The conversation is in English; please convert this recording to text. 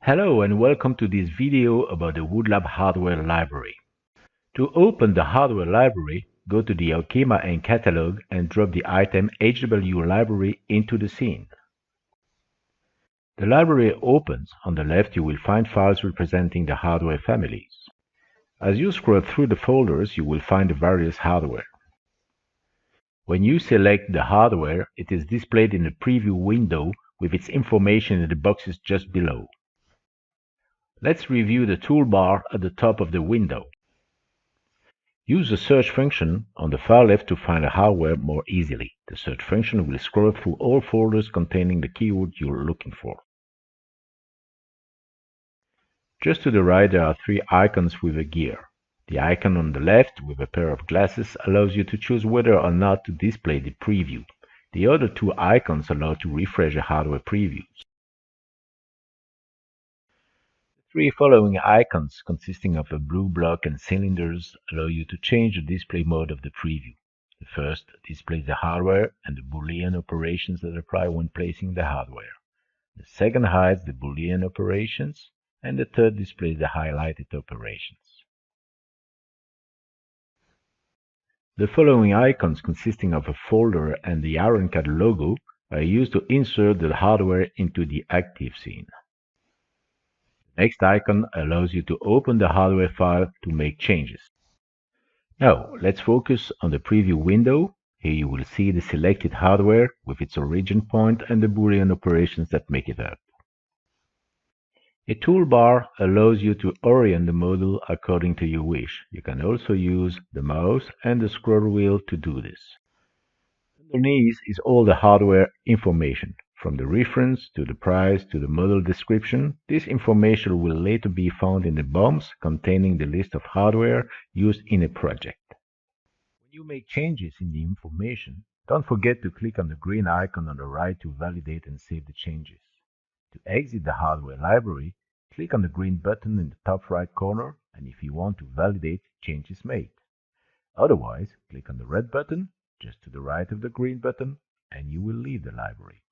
Hello and welcome to this video about the woodLAB hardware library. To open the hardware library, go to the Alchema and catalog and drop the item HW library into the scene. The library opens. On the left you will find files representing the hardware families. As you scroll through the folders, you will find the various hardware. When you select the hardware, it is displayed in the preview window with its information in the boxes just below. Let's review the toolbar at the top of the window. Use the search function on the far left to find the hardware more easily. The search function will scroll through all folders containing the keyword you're looking for. Just to the right there are three icons with a gear. The icon on the left with a pair of glasses allows you to choose whether or not to display the preview. The other two icons allow to refresh the hardware previews. Three following icons, consisting of a blue block and cylinders, allow you to change the display mode of the preview. The first displays the hardware and the Boolean operations that apply when placing the hardware. The second hides the Boolean operations, and the third displays the highlighted operations. The following icons, consisting of a folder and the IronCAD logo, are used to insert the hardware into the active scene. Next icon allows you to open the hardware file to make changes. Now, let's focus on the preview window. Here you will see the selected hardware with its origin point and the Boolean operations that make it up. A toolbar allows you to orient the model according to your wish. You can also use the mouse and the scroll wheel to do this. Underneath is all the hardware information. From the reference to the price to the model description, this information will later be found in the BOMs containing the list of hardware used in a project. When you make changes in the information, don't forget to click on the green icon on the right to validate and save the changes. To exit the hardware library, click on the green button in the top right corner, and if you want to validate changes made. Otherwise, click on the red button just to the right of the green button and you will leave the library.